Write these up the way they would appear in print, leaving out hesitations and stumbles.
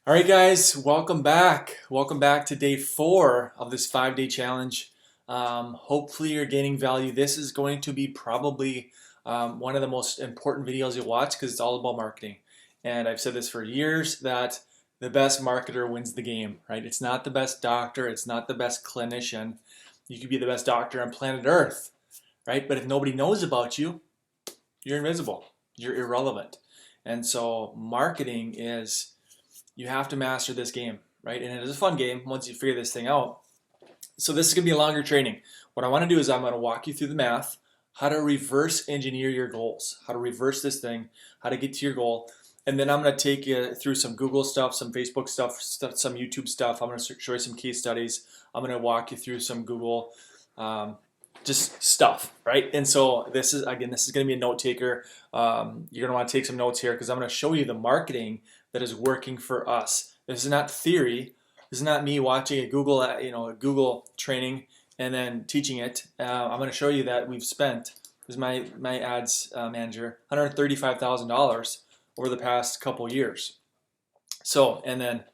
All right, guys, welcome back. Welcome back to day 4 of this 5-day challenge. Hopefully you're gaining value. This is going to be probably one of the most important videos you'll watch because it's all about marketing. And I've said this for years that the best marketer wins the game, right? It's not the best doctor. It's not the best clinician. You could be the best doctor on planet Earth, right? But if nobody knows about you, you're invisible. You're irrelevant. And so marketing is you have to master this game, right? And it is a fun game once you figure this thing out. So this is going to be a longer training. What I want to do is I'm going to walk you through the math, how to reverse engineer your goals, how to reverse this thing, how to get to your goal. And then I'm going to take you through some Google stuff, some Facebook stuff, some YouTube stuff. I'm going to show you some case studies. I'm going to walk you through some Google just stuff, right? And so this is going to be a note taker. You're going to want to take some notes here because I'm going to show you the marketing that is working for us. This is not theory. This is not me watching a Google training and then teaching it. I'm going to show you that we've spent, this is my ads manager, $135,000 over the past couple years. So, and then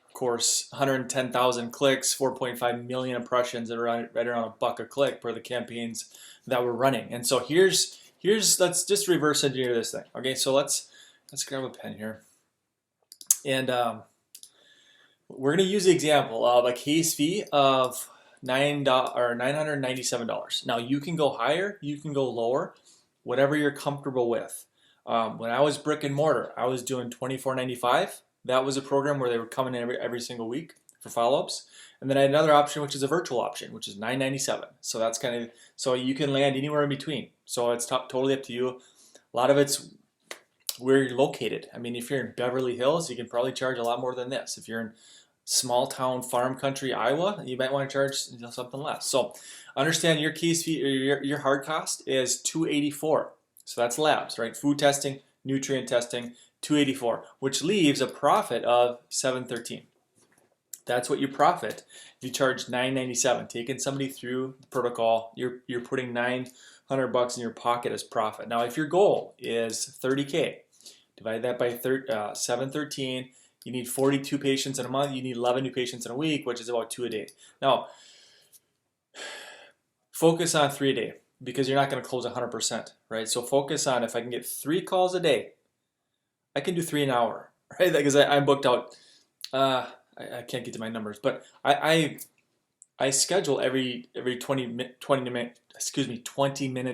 of course, 110,000 clicks, 4.5 million impressions at right around $1 a click for the campaigns that we're running. And so here's let's just reverse engineer this thing. Okay, so let's grab a pen here. And we're going to use the example of a case fee of $997. Now you can go higher, you can go lower, whatever you're comfortable with. When I was brick and mortar, I was doing $24.95. That was a program where they were coming in every single week for follow-ups. And then I had another option, which is a virtual option, which is $997. So that's so you can land anywhere in between. So it's totally up to you. A lot of it's where you're located. I mean, if you're in Beverly Hills, you can probably charge a lot more than this. If you're in small town farm country Iowa, you might want to charge something less. So understand your case fee or your hard cost is $284. So that's labs, right? Food testing, nutrient testing, $284, which leaves a profit of $713. That's what you profit. You charge $997. Taking somebody through the protocol, you're putting $900 in your pocket as profit. Now, if your goal is 30K, divide that by 713. You need 42 patients in a month. You need 11 new patients in a week, which is about 2 a day. Now, focus on 3 a day because you're not going to close 100%, right? So focus on if I can get 3 calls a day, I can do 3 an hour, right? Because I'm booked out. I can't get to my numbers, but I schedule every 20 minute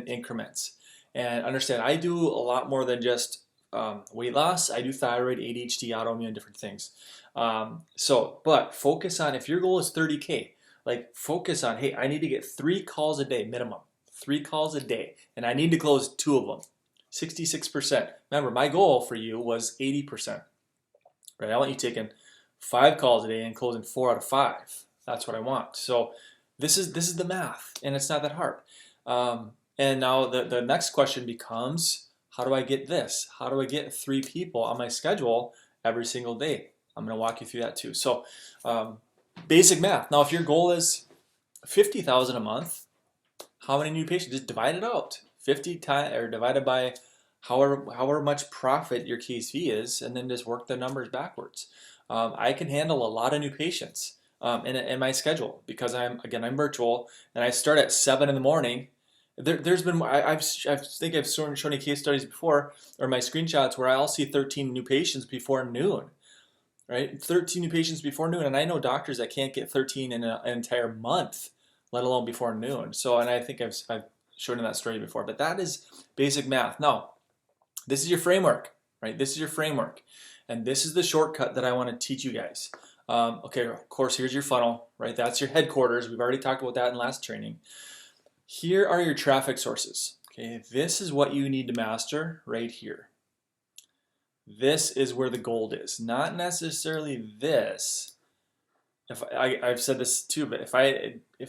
increments. And understand, I do a lot more than just weight loss. I do thyroid, ADHD, autoimmune, different things. But focus on, if your goal is 30K, like focus on, hey, I need to get 3 calls a day minimum, 3 calls a day, and I need to close 2 of them. 66%. Remember, my goal for you was 80%. Right? I want you taking 5 calls a day and closing 4 out of 5. That's what I want. So this is the math, and it's not that hard. And now the next question becomes, how do I get this? How do I get 3 people on my schedule every single day? I'm going to walk you through that too. So basic math. Now, if your goal is 50,000 a month, how many new patients? Just divide it out. 50 times or divided by however much profit your case fee is, and then just work the numbers backwards. I can handle a lot of new patients in my schedule because I'm virtual and I start at 7 in the morning. There's been I think I've shown you case studies before or my screenshots where I'll see 13 new patients before noon, right? 13 new patients before noon, and I know doctors that can't get 13 in an entire month, let alone before noon. So, and I think I've shown you that story before, but that is basic math. Now, this is your framework, right? This is your framework, and this is the shortcut that I want to teach you guys. Okay, of course, here's your funnel, right? That's your headquarters. We've already talked about that in last training. Here are your traffic sources. Okay, this is what you need to master right here. This is where the gold is, not necessarily this. I've said this too, but if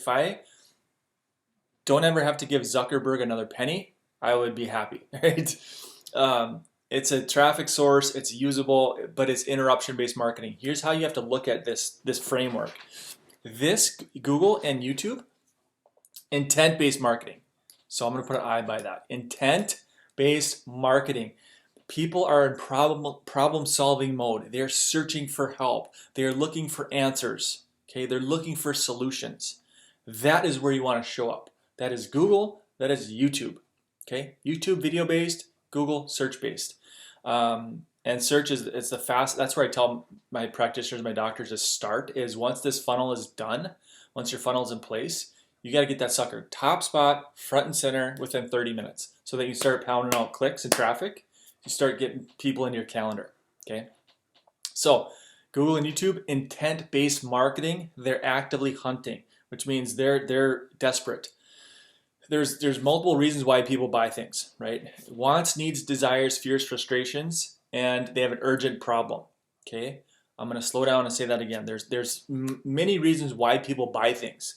I don't ever have to give Zuckerberg another penny, I would be happy, right? It's a traffic source, it's usable, but it's interruption-based marketing. Here's how you have to look at this framework. This Google and YouTube, intent-based marketing. So I'm going to put an I by that. Intent-based marketing. People are in problem solving mode. They're searching for help. They're looking for answers. Okay, they're looking for solutions. That is where you want to show up. That is Google. That is YouTube. Okay, YouTube video based, Google search based. And search is the fast. That's where I tell my practitioners, my doctors to start. Is once this funnel is done, once your funnel is in place, you got to get that sucker top spot, front and center within 30 minutes, so that you start pounding out clicks and traffic. You start getting people in your calendar. Okay, so Google and YouTube, intent-based marketing. They're actively hunting, which means they're desperate. There's multiple reasons why people buy things, right? Wants, needs, desires, fears, frustrations, and they have an urgent problem. Okay, I'm going to slow down and say that again. There's many reasons why people buy things.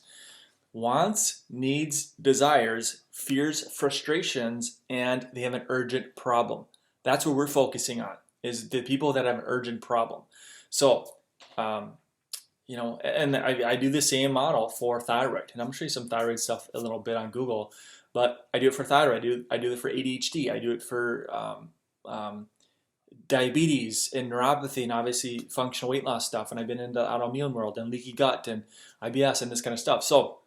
Wants, needs, desires, fears, frustrations, and they have an urgent problem. That's what we're focusing on, is the people that have an urgent problem. So, and I do the same model for thyroid, and I'm gonna show you some thyroid stuff a little bit on Google, but I do it for thyroid. I do it for ADHD. I do it for diabetes and neuropathy, and obviously functional weight loss stuff. And I've been in the autoimmune world and leaky gut and IBS and this kind of stuff. So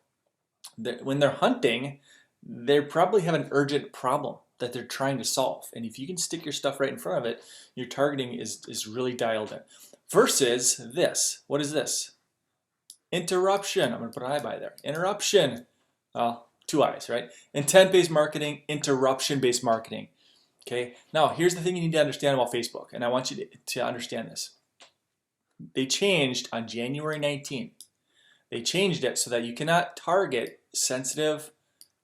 when they're hunting, they probably have an urgent problem that they're trying to solve. And if you can stick your stuff right in front of it, your targeting is really dialed in. Versus this. What is this? Interruption. I'm going to put an I by there. Interruption. Well, two I's, right? Intent-based marketing, interruption-based marketing. Okay. Now, here's the thing you need to understand about Facebook, and I want you to understand this. They changed on January 19th. They changed it so that you cannot target sensitive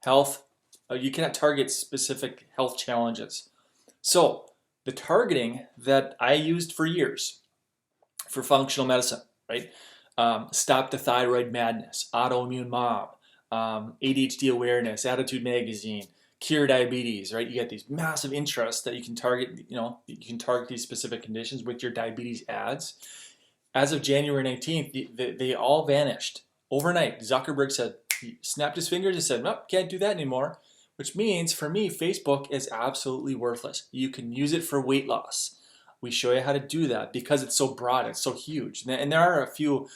health. You cannot target specific health challenges. So the targeting that I used for years for functional medicine, right? Stop the Thyroid Madness, Autoimmune Mom, ADHD Awareness, Attitude Magazine, Cure Diabetes, right? You get these massive interests that you can target, you can target these specific conditions with your diabetes ads. As of January 19th, they all vanished overnight. Zuckerberg said, he snapped his fingers and said, nope, can't do that anymore. Which means, for me, Facebook is absolutely worthless. You can use it for weight loss. We show you how to do that because it's so broad, it's so huge. And there are a few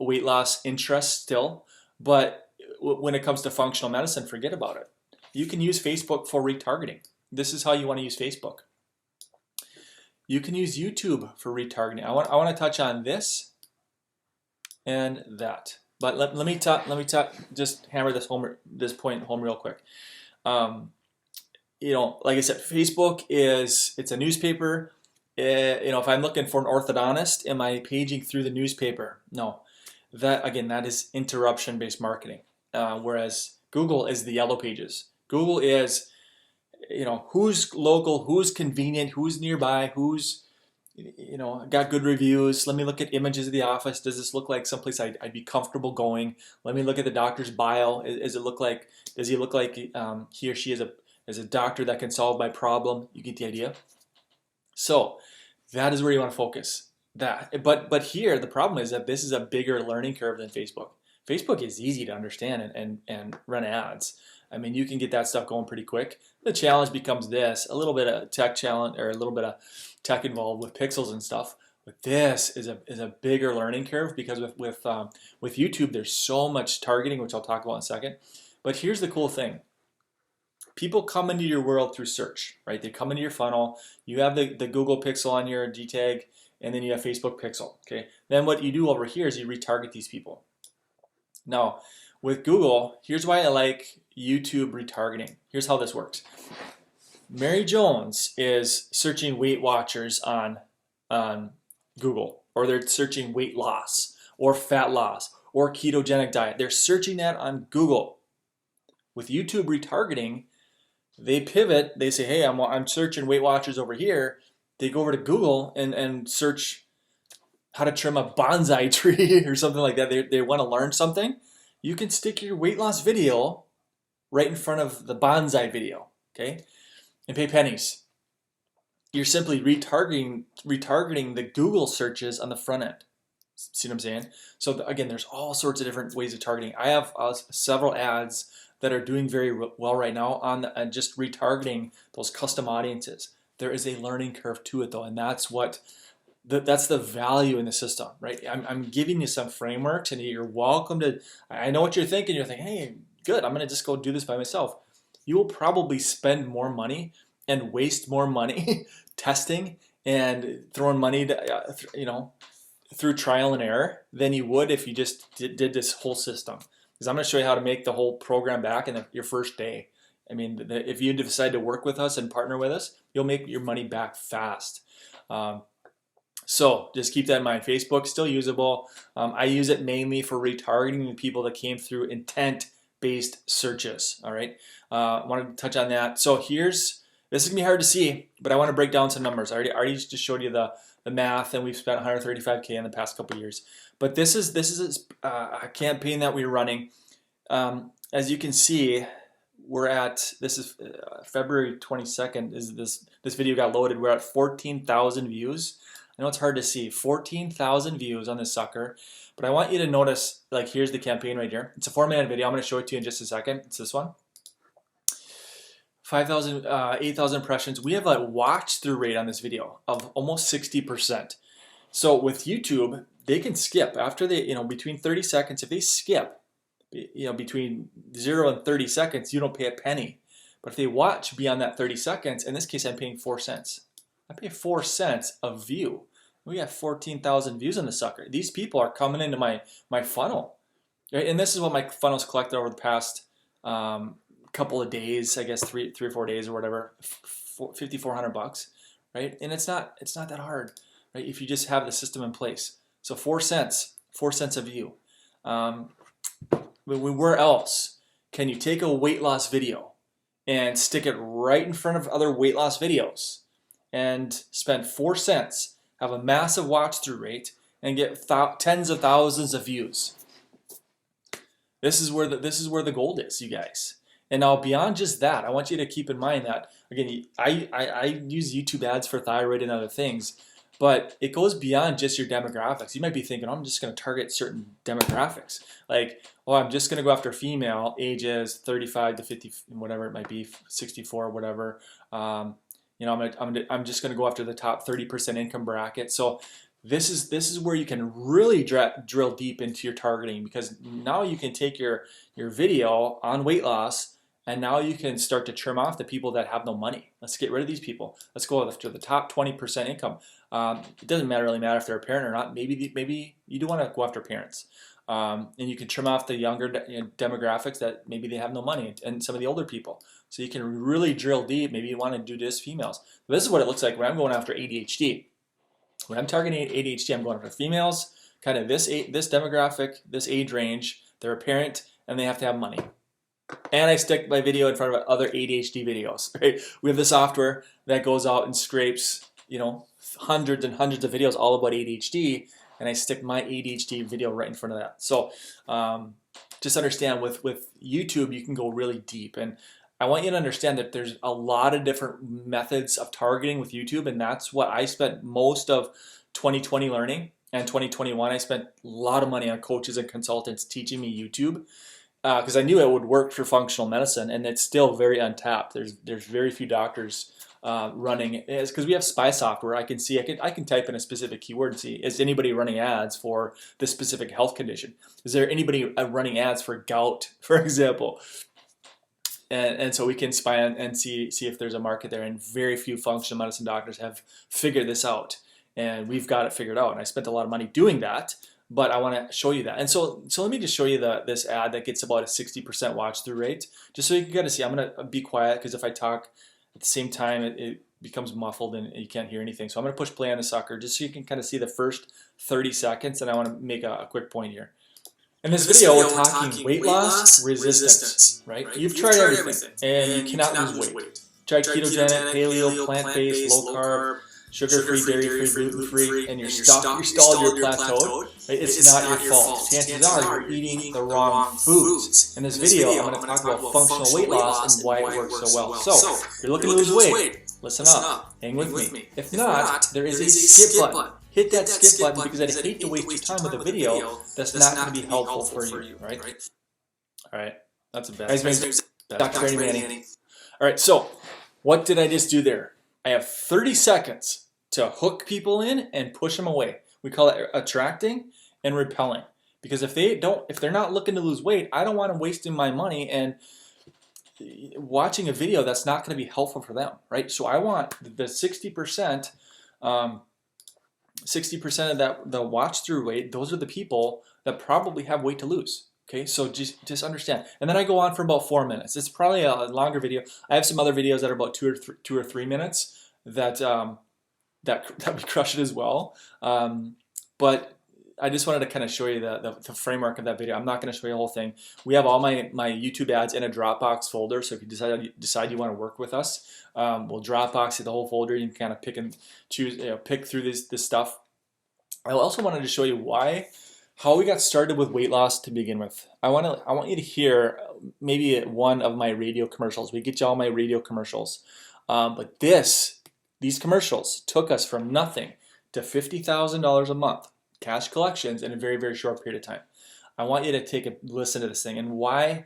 weight loss interests still, but when it comes to functional medicine, forget about it. You can use Facebook for retargeting. This is how you want to use Facebook. You can use YouTube for retargeting. I want to touch on this and that. But let me just hammer this point home real quick. Like I said, Facebook it's a newspaper. If I'm looking for an orthodontist, am I paging through the newspaper? No. That is interruption-based marketing. Whereas Google is the yellow pages. Google is, who's local, who's convenient, who's nearby, who's, got good reviews. Let me look at images of the office. Does this look like someplace I'd be comfortable going? Let me look at the doctor's bio. Does he look like he or she is a doctor that can solve my problem? You get the idea? So that is where you want to focus. But here the problem is that this is a bigger learning curve than Facebook. Facebook is easy to understand and run ads. I mean, you can get that stuff going pretty quick. The challenge becomes this: a little bit of tech challenge, or a little bit of tech involved with pixels and stuff. But this is a bigger learning curve because with YouTube, there's so much targeting, which I'll talk about in a second. But here's the cool thing: people come into your world through search, right? They come into your funnel. You have the Google Pixel on your G tag, and then you have Facebook Pixel. Okay. Then what you do over here is you retarget these people. Now, with Google, here's why I like YouTube retargeting. Here's how this works. Mary Jones is searching Weight Watchers on Google, or they're searching weight loss or fat loss or ketogenic diet. They're searching that on Google. With YouTube retargeting, they pivot. They say, hey, I'm searching Weight Watchers over here. They go over to Google and search how to trim a bonsai tree or something like that. They want to learn something. You can stick your weight loss video right in front of the bonsai video, okay, and pay pennies. You're simply retargeting the Google searches on the front end. See what I'm saying? So again, there's all sorts of different ways of targeting. I have several ads that are doing very well right now on just retargeting those custom audiences. There is a learning curve to it though, and that's what that's the value in the system, right? I'm giving you some frameworks, and you're welcome to. I know what you're thinking. You're thinking, hey, good, I'm going to just go do this by myself. You will probably spend more money and waste more money testing and throwing money to, through trial and error than you would if you just did this whole system. Because I'm going to show you how to make the whole program back in your first day. I mean, if you decide to work with us and partner with us, you'll make your money back fast. So just keep that in mind. Facebook, still usable. I use it mainly for retargeting the people that came through intent-based searches. All right, I wanted to touch on that. So this is gonna be hard to see, but I want to break down some numbers. I already just showed you the math, and we've spent 135K in the past couple of years. But this is a campaign that we're running. As you can see, we're at, this is February 22nd. Is this video got loaded? We're at 14,000 views. I know it's hard to see, 14,000 views on this sucker, but I want you to notice, like, here's the campaign right here. It's a 4-minute video. I'm going to show it to you in just a second. It's this one. 5,000, 8,000 impressions. We have a watch through rate on this video of almost 60%. So with YouTube, they can skip after they, between 30 seconds. If they skip, between 0 and 30 seconds, you don't pay a penny. But if they watch beyond that 30 seconds, in this case, I'm paying 4 cents. I pay 4 cents a view. We got 14,000 views on the sucker. These people are coming into my funnel, right? And this is what my funnel's collected over the past couple of days, I guess 3 or 4 days or whatever, $5,400, right? And it's not that hard, right? If you just have the system in place. So 4 cents a view. Where else can you take a weight loss video and stick it right in front of other weight loss videos and spend 4 cents, have a massive watch through rate, and get tens of thousands of views? This is where the gold is, you guys. And now beyond just that, I want you to keep in mind that, again, I use YouTube ads for thyroid and other things, but it goes beyond just your demographics. You might be thinking, I'm just going to target certain demographics. Like, oh, I'm just going to go after female ages 35 to 50, whatever it might be, 64, whatever. I'm just going to go after the top 30% income bracket. So this is where you can really drill deep into your targeting, because now you can take your video on weight loss, and now you can start to trim off the people that have no money. Let's get rid of these people. Let's go after the top 20% income. It doesn't really matter if they're a parent or not. Maybe you do want to go after parents. And you can trim off the younger demographics that maybe they have no money, and some of the older people. So you can really drill deep. Maybe you want to do just females. But this is what it looks like when I'm going after ADHD. When I'm targeting ADHD, I'm going after females, kind of this demographic, this age range. They're a parent, and they have to have money. And I stick my video in front of other ADHD videos. Right? We have the software that goes out and scrapes, hundreds and hundreds of videos all about ADHD, and I stick my ADHD video right in front of that. So just understand, with YouTube, you can go really deep. And I want you to understand that there's a lot of different methods of targeting with YouTube, and that's what I spent most of 2020 learning. And 2021, I spent a lot of money on coaches and consultants teaching me YouTube, because I knew it would work for functional medicine, and it's still very untapped. There's very few doctors running. It's because we have spy software. I can type in a specific keyword and see, is anybody running ads for this specific health condition? Is there anybody running ads for gout, for example? And so we can spy and see if there's a market there. And very few functional medicine doctors have figured this out, and we've got it figured out. And I spent a lot of money doing that. But I want to show you that. And so let me just show you this ad that gets about a 60% watch through rate, just so you can kind of see. I'm going to be quiet, because if I talk at the same time, it becomes muffled and you can't hear anything. So I'm going to push play on the sucker just so you can kind of see the first 30 seconds. And I want to make a quick point here. In this video, we're talking weight loss resistance, right? You've tried everything, and you cannot lose weight. Tried ketogenic, paleo, plant-based, low carb, sugar-free, dairy-free, gluten-free, and you're stalled, you're plateaued, right? It's not your fault. Chances are you're eating the wrong foods. In this video, I'm going to talk about functional weight loss and why it works so well. So, if you're looking to lose weight, listen up, hang with me. If not, there is a skip button. Hit that skip button, because I'd hate to waste your time with a video that's not going to be helpful for you, right? All right, that's a bad. Dr. Manny. All right, so what did I just do there? I have 30 seconds to hook people in and push them away. We call it attracting and repelling. Because if they're not looking to lose weight, I don't want them wasting my money and watching a video that's not going to be helpful for them, right? So I want the 60%, 60% of that, the watch through weight, those are the people that probably have weight to lose. Okay, so just understand. And then I go on for about 4 minutes. It's probably a longer video. I have some other videos that are about 2 or 3 minutes that that we crush it as well. But I just wanted to kind of show you the framework of that video. I'm not going to show you the whole thing. We have all my YouTube ads in a Dropbox folder. So if you decide you want to work with us, we'll Dropbox the whole folder. You can kind of pick and choose, pick through this stuff. I also wanted to show you how we got started with weight loss to begin with. I want you to hear maybe one of my radio commercials. We get you all my radio commercials, but these commercials took us from nothing to $50,000 a month cash collections in a very, very short period of time. I want you to take a listen to this thing and why.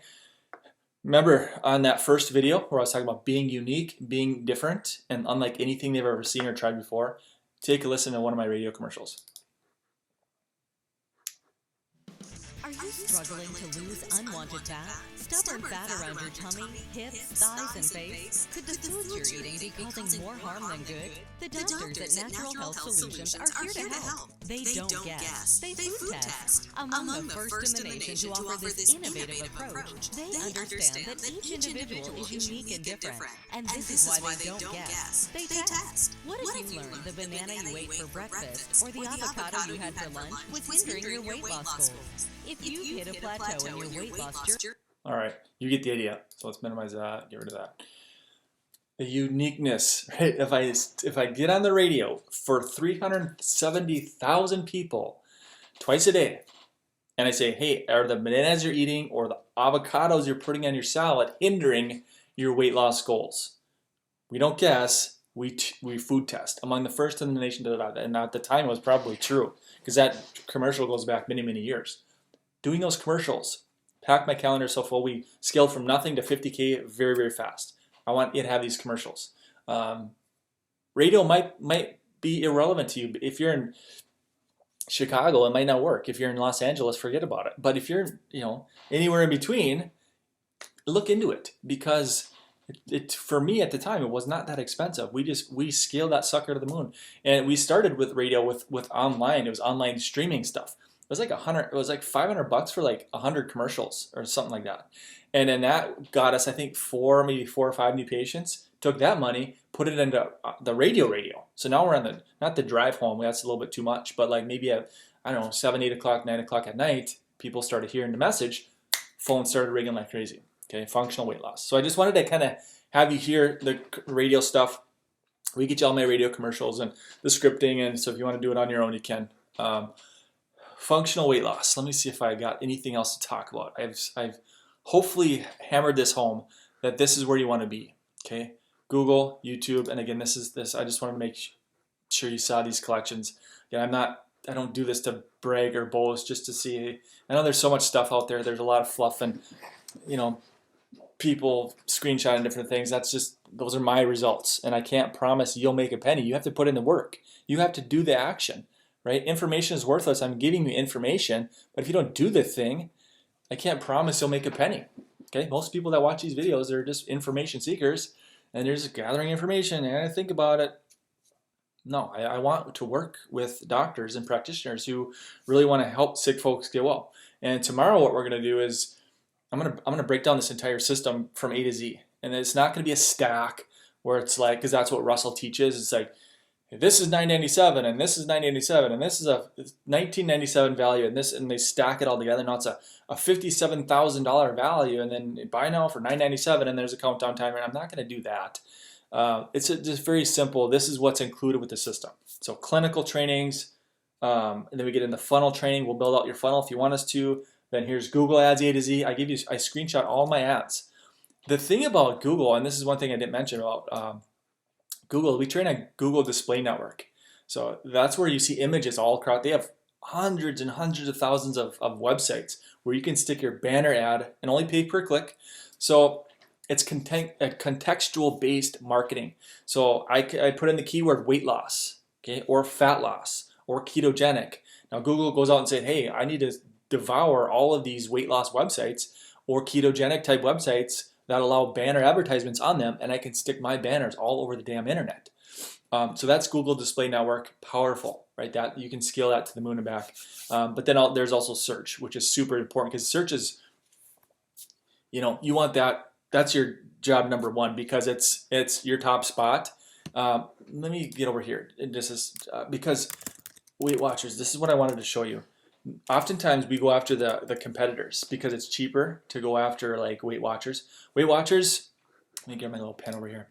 Remember on that first video where I was talking about being unique, being different, and unlike anything they've ever seen or tried before? Take a listen to one of my radio commercials. Are you struggling to lose unwanted fat? Stubborn fat around your tummy, hips, thighs, and face? Could the foods you're eating be causing more harm than good? The doctors at Natural Health Solutions are here to help. They don't guess. They food test. Among the first in the nation to offer this innovative approach, they understand that each individual is unique and different. And this is why they don't guess. They test. What if you learned the banana you ate for breakfast or the avocado you had for lunch was hindering your weight loss goals? If you hit a plateau in your weight loss journey. All right, you get the idea. So let's minimize that, get rid of that. The uniqueness, right? If I get on the radio for 370,000 people twice a day, and I say, hey, are the bananas you're eating or the avocados you're putting on your salad hindering your weight loss goals? We don't guess, we food test. Among the first in the nation to do that, and at the time it was probably true, because that commercial goes back many, many years. Doing those commercials, packed my calendar so full, we scaled from nothing to 50K very, very fast. I want you to have these commercials. Radio might be irrelevant to you. If you're in Chicago, it might not work. If you're in Los Angeles, forget about it. But if you're anywhere in between, look into it, because it for me at the time it was not that expensive. We scaled that sucker to the moon, and we started with radio with online. It was online streaming stuff. It was like $100. It was like $500 for like 100 commercials or something like that. And then that got us, I think, maybe four or five new patients. Took that money, put it into the radio. So now we're on not the drive home. That's a little bit too much, but like maybe at 7, 8 o'clock, 9 o'clock at night, people started hearing the message. Phone started ringing like crazy. Okay, functional weight loss. So I just wanted to kind of have you hear the radio stuff. We get you all my radio commercials and the scripting, and so if you want to do it on your own, you can. Functional weight loss. Let me see if I got anything else to talk about. I've hopefully hammered this home that this is where you want to be. Okay, Google, YouTube, and again, this. I just want to make sure you saw these collections. Again, I don't do this to brag or boast, just to see. I know there's so much stuff out there. There's a lot of fluff and people screenshotting different things. Those are my results, and I can't promise you'll make a penny. You have to put in the work. You have to do the action. Right? Information is worthless. I'm giving you information, but if you don't do the thing, I can't promise you'll make a penny. Okay? Most people that watch these videos are just information seekers, and they're just gathering information and I think about it. No, I want to work with doctors and practitioners who really want to help sick folks get well. And tomorrow, what we're going to do is I'm gonna break down this entire system from A to Z, and it's not going to be a stack where it's like, because that's what Russell teaches. It's like, this is $9.97 and this is $9.87 and this is a $19.97 value and they stack it all together. Now it's a $57,000 value, and then buy now for $9.97 and there's a countdown timer. I'm not going to do that. It's just very simple. This is what's included with the system. So clinical trainings, and then we get in the funnel training. We'll build out your funnel if you want us to. Then here's Google ads A to Z. I screenshot all my ads. The thing about Google, and this is one thing I didn't mention about Google, we train a Google display network. So that's where you see images all across. They have hundreds and hundreds of thousands of websites where you can stick your banner ad and only pay per click. So it's contextual based marketing. So I put in the keyword weight loss, okay, or fat loss, or ketogenic. Now Google goes out and says, hey, I need to devour all of these weight loss websites or ketogenic type websites that allow banner advertisements on them, and I can stick my banners all over the damn internet. So that's Google Display Network, powerful, right? That you can scale that to the moon and back. But then there's also search, which is super important because search is, you want that. That's your job number one because it's your top spot. Let me get over here. This is because Weight Watchers. This is what I wanted to show you. Oftentimes we go after the competitors because it's cheaper to go after like Weight Watchers. Weight Watchers. Let me get my little pen over here.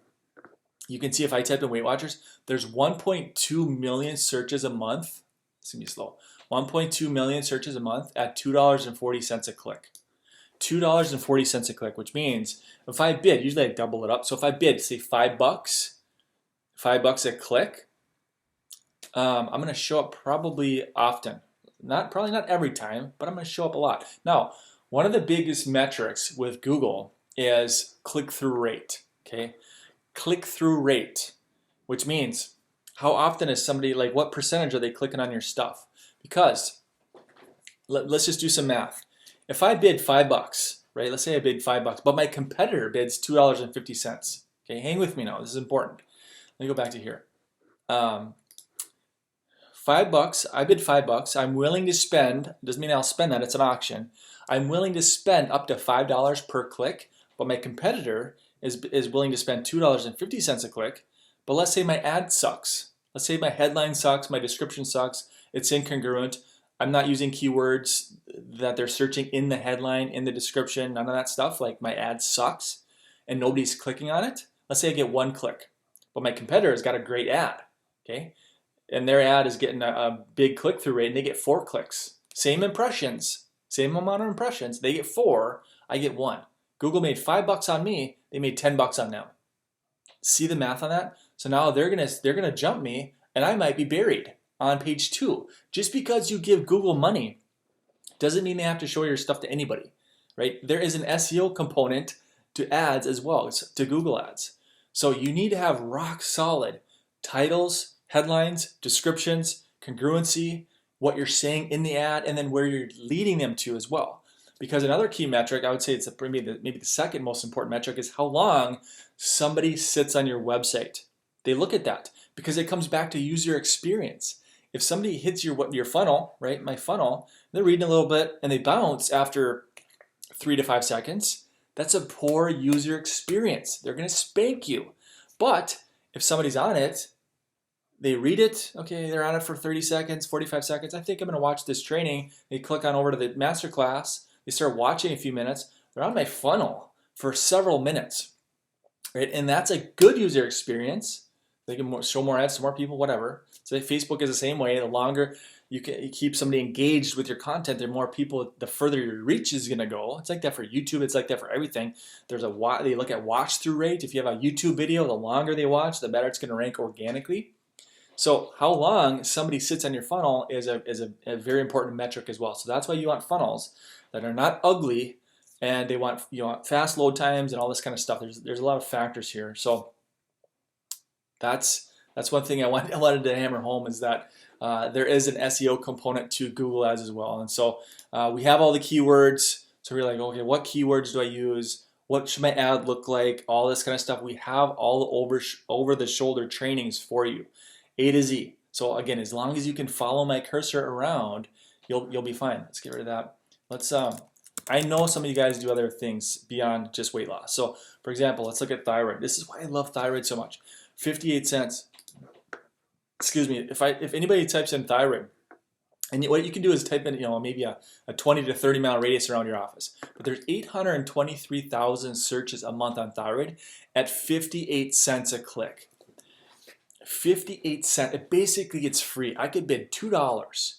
You can see if I type in Weight Watchers, there's 1.2 million searches a month. It's gonna be slow. 1.2 million searches a month at $2.40 a click. $2.40 a click, which means if I bid, usually I double it up. So if I bid, say $5, $5 a click, I'm gonna show up probably often. Probably not every time, but I'm gonna show up a lot. Now, one of the biggest metrics with Google is click-through rate. Okay. Click-through rate, which means how often is somebody, like what percentage are they clicking on your stuff? Because let's just do some math. If I bid $5, right? Let's say I bid $5, but my competitor bids $2.50. Okay, hang with me now. This is important. Let me go back to here. $5. I bid $5. I'm willing to spend. Doesn't mean I'll spend that. It's an auction. I'm willing to spend up to $5 per click, but my competitor is willing to spend $2.50 a click, but let's say my ad sucks. Let's say my headline sucks, my description sucks, it's incongruent, I'm not using keywords that they're searching in the headline, in the description, none of that stuff, like my ad sucks, and nobody's clicking on it. Let's say I get 1 click, but my competitor has got a great ad, okay? And their ad is getting a big click-through rate, and they get 4 clicks. Same impressions, same amount of impressions, they get 4, I get 1. Google made $5 on me, they made $10 on them. See the math on that? So now they're gonna jump me, and I might be buried on page 2. Just because you give Google money doesn't mean they have to show your stuff to anybody, right? There is an SEO component to ads as well, to Google ads. So you need to have rock solid titles, headlines, descriptions, congruency, what you're saying in the ad, and then where you're leading them to as well. Because another key metric, I would say it's maybe the second most important metric, is how long somebody sits on your website. They look at that because it comes back to user experience. If somebody hits your funnel, right, my funnel, they're reading a little bit and they bounce after 3 to 5 seconds, that's a poor user experience. They're going to spank you. But if somebody's on it, they read it, okay, they're on it for 30 seconds, 45 seconds. I think I'm going to watch this training. They click on over to the masterclass. They start watching a few minutes. They're on my funnel for several minutes, right? And that's a good user experience. They can show more ads to more people, whatever. So Facebook is the same way. The longer you keep somebody engaged with your content, the more people, the further your reach is going to go. It's like that for YouTube. It's like that for everything. They look at watch through rate. If you have a YouTube video, the longer they watch, the better it's going to rank organically. So how long somebody sits on your funnel is a very important metric as well. So that's why you want funnels that are not ugly, and you want fast load times and all this kind of stuff. There's a lot of factors here. So that's one thing I wanted to hammer home, is that there is an SEO component to Google Ads as well. And so we have all the keywords. So we're like, okay, what keywords do I use? What should my ad look like? All this kind of stuff. We have all the over the shoulder trainings for you, A to Z. So again, as long as you can follow my cursor around, you'll be fine. Let's get rid of that. I know some of you guys do other things beyond just weight loss. So for example, let's look at thyroid. This is why I love thyroid so much. 58 cents. Excuse me. If anybody types in thyroid, and what you can do is type in, maybe a 20 to 30 mile radius around your office. But there's 823,000 searches a month on thyroid at 58 cents a click. 58 cents. It basically gets free. I could bid $2.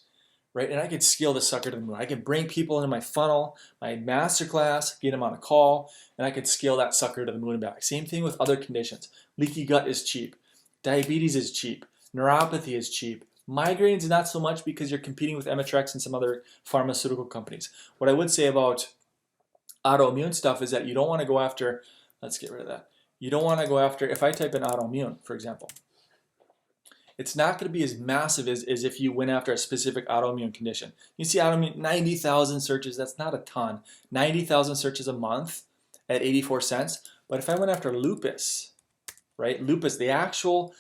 Right? And I could scale this sucker to the moon. I could bring people into my funnel, my masterclass, get them on a call, and I could scale that sucker to the moon and back. Same thing with other conditions. Leaky gut is cheap. Diabetes is cheap. Neuropathy is cheap. Migraines, not so much, because you're competing with Emitrex and some other pharmaceutical companies. What I would say about autoimmune stuff is that you don't want to go after Let's get rid of that. You don't want to go after, if I type in autoimmune, for example, it's not going to be as massive as if you went after a specific autoimmune condition. You see autoimmune, 90,000 searches, that's not a ton. 90,000 searches a month at 84 cents. But if I went after lupus, right? Lupus, the actual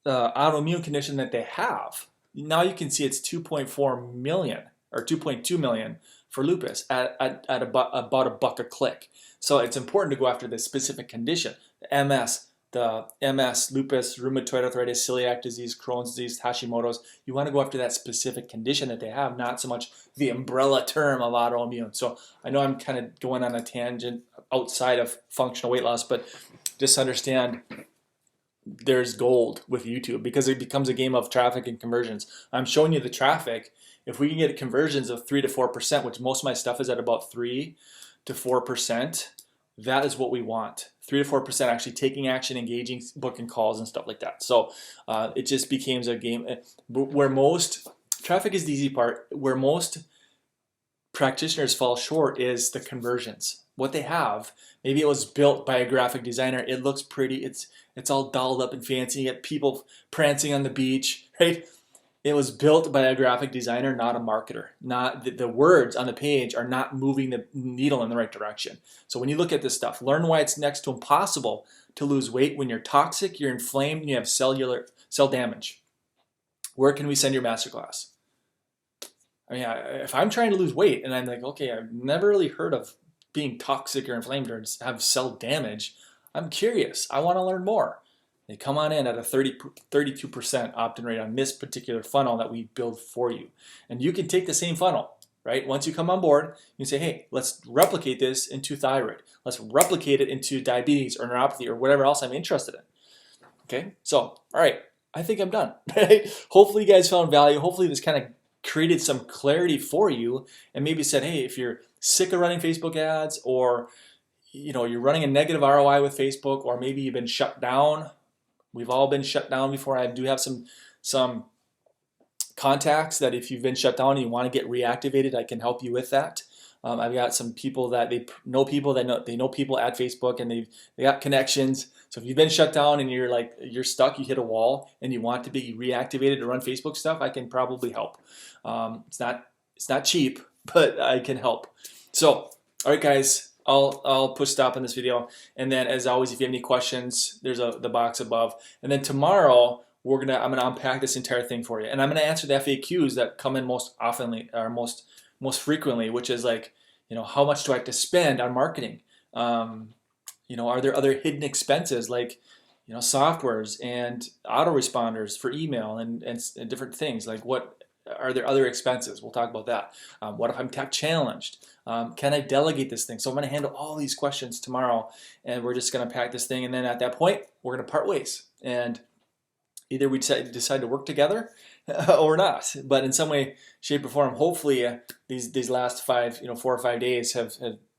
autoimmune condition that they have, now you can see it's 2.4 million or 2.2 million for lupus at about $1 a click. So it's important to go after this specific condition, the MS, lupus, rheumatoid arthritis, celiac disease, Crohn's disease, Hashimoto's. You want to go after that specific condition that they have, not so much the umbrella term of autoimmune. So I know I'm kind of going on a tangent outside of functional weight loss, but just understand there's gold with YouTube because it becomes a game of traffic and conversions. I'm showing you the traffic. If we can get conversions of 3 to 4%, which most of my stuff is at about 3 to 4%, that is what we want. 3 to 4% actually taking action, engaging, booking calls and stuff like that. So it just becomes a game where most traffic is the easy part. Where most practitioners fall short is the conversions. What they have, maybe it was built by a graphic designer. It looks pretty. It's all dolled up and fancy. You get people prancing on the beach, right? It was built by a graphic designer, not a marketer. Not the words on the page are not moving the needle in the right direction. So when you look at this stuff, learn why it's next to impossible to lose weight when you're toxic, you're inflamed, and you have cell damage. Where can we send your masterclass? I mean, if I'm trying to lose weight and I'm like, okay, I've never really heard of being toxic or inflamed or have cell damage, I'm curious. I want to learn more. They come on in at a 32% opt-in rate on this particular funnel that we build for you. And you can take the same funnel, right? Once you come on board, you say, hey, let's replicate this into thyroid. Let's replicate it into diabetes or neuropathy or whatever else I'm interested in. Okay, so, all right, I think I'm done. Hopefully you guys found value. Hopefully this kind of created some clarity for you and maybe said, hey, if you're sick of running Facebook ads or you're running a negative ROI with Facebook or maybe you've been shut down. We've all been shut down before. I do have some contacts that if you've been shut down and you want to get reactivated, I can help you with that. I've got some people that they know people that know people at Facebook and they got connections. So if you've been shut down and you're stuck, you hit a wall and you want to be reactivated to run Facebook stuff, I can probably help. It's not cheap, but I can help. So, all right, guys. I'll push stop on this video, and then as always, if you have any questions, there's the box above. And then tomorrow I'm gonna unpack this entire thing for you, and I'm gonna answer the FAQs that come in most frequently, which is like, how much do I have to spend on marketing? Are there other hidden expenses like softwares and autoresponders for email and different things? Like, what are there other expenses? We'll talk about that. What if I'm tech challenged? Can I delegate this thing? So I'm going to handle all these questions tomorrow, and we're just going to pack this thing. And then at that point, we're going to part ways. And either we decide to work together or not. But in some way, shape, or form, hopefully these last 4 or 5 days have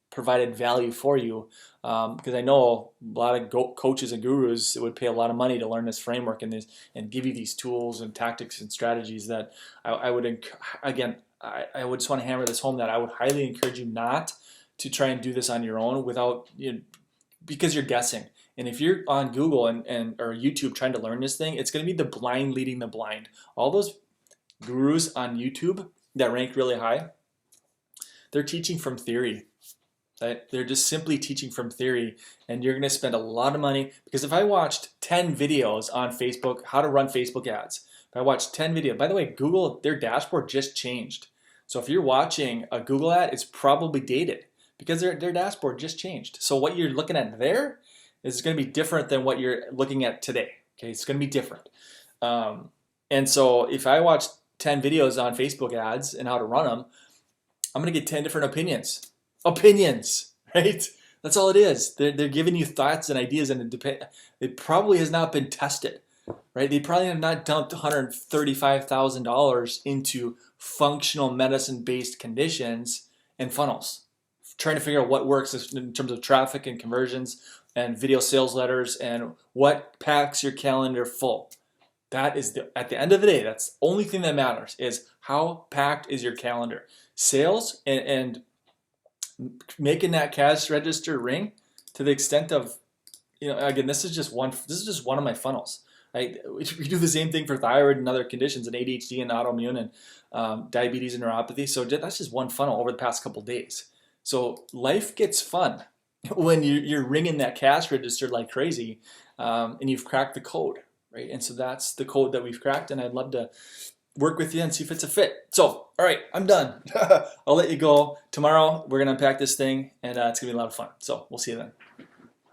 provided value for you. Because I know a lot of coaches and gurus would pay a lot of money to learn this framework and give you these tools and tactics and strategies that I would just want to hammer this home that I would highly encourage you not to try and do this on your own because you're guessing. And if you're on Google or YouTube trying to learn this thing, it's going to be the blind leading the blind. All those gurus on YouTube that rank really high, they're teaching from theory. They're just simply teaching from theory, and you're going to spend a lot of money. Because if I watched 10 videos on Facebook, how to run Facebook ads, if I watched 10 videos, by the way, Google, their dashboard just changed. So if you're watching a Google ad, it's probably dated because their dashboard just changed. So what you're looking at there is going to be different than what you're looking at today. Okay, it's going to be different. And so if I watch 10 videos on Facebook ads and how to run them, I'm going to get 10 different opinions, right? That's all it is. They're giving you thoughts and ideas, and it probably has not been tested, right? They probably have not dumped $135,000 into functional medicine-based conditions and funnels, trying to figure out what works in terms of traffic and conversions and video sales letters and what packs your calendar full. That is at the end of the day, that's the only thing that matters is how packed is your calendar. Sales and making that cash register ring, to the extent of, again, this is just one of my funnels. We do the same thing for thyroid and other conditions, and ADHD and autoimmune and diabetes and neuropathy. So that's just one funnel over the past couple days. So life gets fun when you're ringing that cash register like crazy, and you've cracked the code, right? And so that's the code that we've cracked, and I'd love to work with you and see if it's a fit. So, all right, I'm done. I'll let you go. Tomorrow we're gonna unpack this thing, and it's gonna be a lot of fun. So we'll see you then.